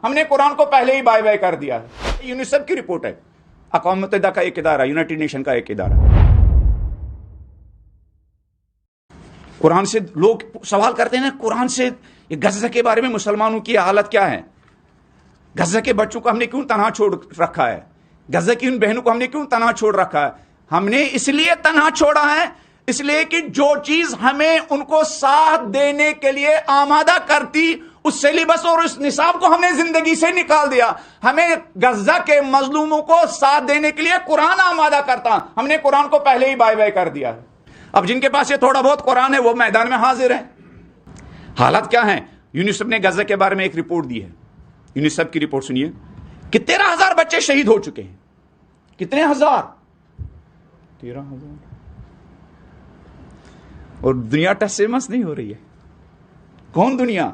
ہم نے قرآن کو پہلے ہی بائے بائے کر دیا ہے۔ یونیسیف کی رپورٹ ہے، اقوام متحدہ کا ایک ادارہ، یونائٹڈ نیشن کا ایک ادارہ۔ قرآن سے لوگ سوال کرتے ہیں نا، قرآن سے یہ غزہ کے بارے میں مسلمانوں کی حالت کیا ہے؟ غزہ کے بچوں کو ہم نے کیوں تنہا چھوڑ رکھا ہے؟ غزہ کی ان بہنوں کو ہم نے کیوں تنہا چھوڑ رکھا ہے؟ ہم نے اس لیے تنہا چھوڑا ہے، اس لیے کہ جو چیز ہمیں ان کو ساتھ دینے کے لیے آمادہ کرتی، اس سیلیبس اور اس نصاب کو ہم نے زندگی سے نکال دیا۔ ہمیں غزہ کے مظلوموں کو ساتھ دینے کے لیے قرآن آمادہ کرتا، ہم نے قرآن کو پہلے ہی بائے بائے کر دیا ہے۔ اب جن کے پاس یہ تھوڑا بہت قرآن ہے وہ میدان میں حاضر ہیں۔ حالات کیا ہیں؟ یونیسیف نے غزہ کے بارے میں ایک رپورٹ دی ہے، یونیسیف کی رپورٹ سنیے کہ 13,000 بچے شہید ہو چکے ہیں۔ کتنے ہزار؟ 13,000۔ اور دنیا ٹس سے مس نہیں ہو رہی ہے۔ کون دنیا؟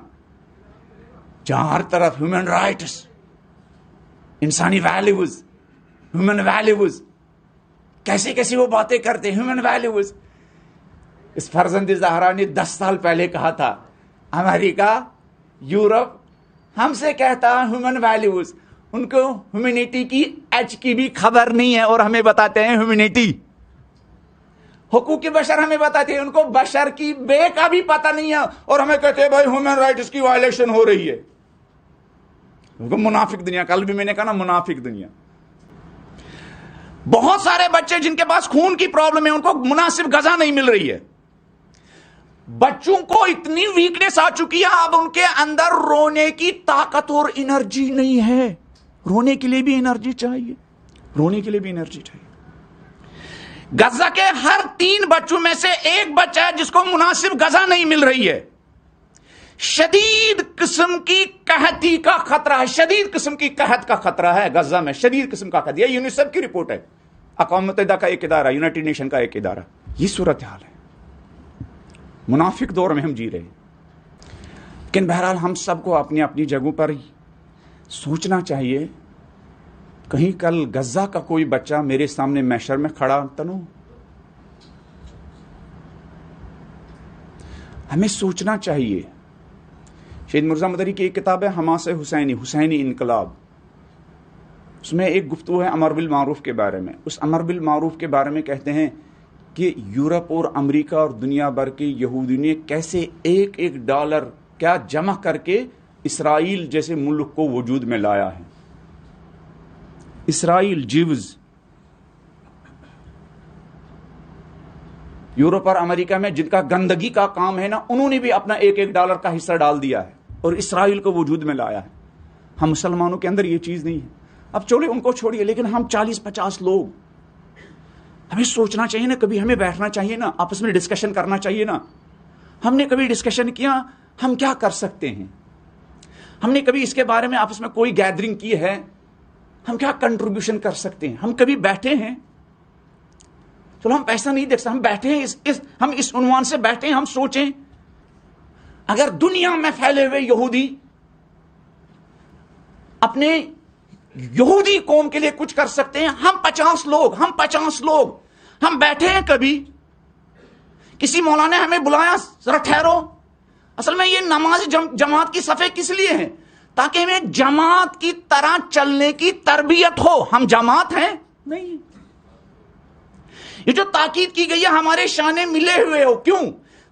جہاں ہر طرف ہیومن رائٹس، انسانی ویلیوز، ہیومن ویلیوز، کیسی کیسی وہ باتیں کرتے ہیں، ہیومن ویلیوز۔ اس فرزند زہرا نے 10 سال پہلے کہا تھا امریکہ، یورپ ہم سے کہتا ہیومن ویلیوز، ان کو ہیومینٹی کی ایچ کی بھی خبر نہیں ہے، اور ہمیں بتاتے ہیں ہیومینٹی، حقوق بشر ہمیں بتاتے ہیں، ان کو بشر کی بے کا بھی پتہ نہیں ہے، اور ہمیں کہتے ہیں بھائی ہیومن رائٹس کی وائلیشن ہو رہی ہے۔ منافق دنیا، کل بھی میں نے کہا نا، منافق دنیا۔ بہت سارے بچے جن کے پاس خون کی پرابلم ہے، ان کو مناسب غذا نہیں مل رہی ہے۔ بچوں کو اتنی ویکنیس آ چکی ہے، اب ان کے اندر رونے کی طاقت اور انرجی نہیں ہے۔ رونے کے لیے بھی انرجی چاہیے، رونے کے لیے بھی انرجی چاہیے۔ غزہ کے ہر 3 بچوں میں سے ایک بچہ ہے جس کو مناسب غذا نہیں مل رہی ہے۔ شدید قسم کی قحطی کا خطرہ ہے، شدید قسم کی قحط کا خطرہ ہے غزہ میں، شدید قسم کا قحط۔ یہ یونیسیف کی رپورٹ ہے، اقوام متحدہ کا ایک ادارہ، یونائٹڈ نیشن کا ایک ادارہ۔ یہ صورتحال ہے، منافق دور میں ہم جی رہے ہیں۔ لیکن بہرحال ہم سب کو اپنی اپنی جگہوں پر سوچنا چاہیے، کہیں کل غزہ کا کوئی بچہ میرے سامنے محشر میں کھڑا تو نہ ہو۔ ہمیں سوچنا چاہیے۔ شہید مرزا مدری کی ایک کتاب ہے حماس حسینی، حسینی انقلاب، اس میں ایک گفتگو ہے امر بالمعروف کے بارے میں۔ اس امر بالمعروف کے بارے میں کہتے ہیں کہ یورپ اور امریکہ اور دنیا بھر کے یہودیوں نے کیسے $1 کیا جمع کر کے اسرائیل جیسے ملک کو وجود میں لایا ہے۔ اسرائیل، جیوز، یورپ اور امریکہ میں جن کا گندگی کا کام ہے نا، انہوں نے بھی اپنا $1 کا حصہ ڈال دیا ہے اور اسرائیل کو وجود میں لایا ہے۔ ہم مسلمانوں کے اندر یہ چیز نہیں ہے۔ اب چلے ان کو چھوڑیے، لیکن ہم 40-50 لوگ، ہمیں سوچنا چاہیے نا، کبھی ہمیں بیٹھنا چاہیے نا، آپس میں ڈسکشن کرنا چاہیے نا۔ ہم نے کبھی ڈسکشن کیا ہم کیا کر سکتے ہیں؟ ہم نے کبھی اس کے بارے میں آپس میں کوئی گیدرنگ کی ہے؟ ہم کیا کنٹریبیوشن کر سکتے ہیں؟ ہم کبھی بیٹھے ہیں؟ چلو ہم پیسہ نہیں دیکھ سکتے، ہم بیٹھے ہیں، ہم اس عنوان سے بیٹھے ہیں، ہم سوچیں اگر دنیا میں پھیلے ہوئے یہودی اپنے یہودی قوم کے لیے کچھ کر سکتے ہیں، ہم 50 لوگ ہم بیٹھے ہیں کبھی؟ کسی مولانا نے ہمیں بلایا، ذرا ٹھہرو، اصل میں یہ نماز جماعت کی صفیں کس لیے ہیں؟ تاکہ ہمیں جماعت کی طرح چلنے کی تربیت ہو۔ ہم جماعت ہیں نہیں۔ یہ جو تاکید کی گئی ہے ہمارے شانے ملے ہوئے ہو، کیوں؟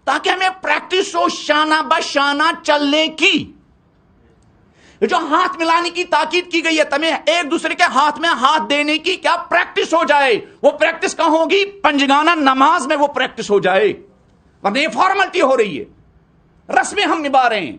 تاکہ ہمیں پریکٹس ہو شانہ بشانہ چلنے کی۔ یہ جو ہاتھ ملانے کی تاکید کی گئی ہے، تمہیں ایک دوسرے کے ہاتھ میں ہاتھ دینے کی کیا پریکٹس ہو جائے۔ وہ پریکٹس کہاں ہوگی؟ پنجگانہ نماز میں وہ پریکٹس ہو جائے، ورنہ یہ فارملٹی ہو رہی ہے، رسمیں ہم نبھا رہے ہیں۔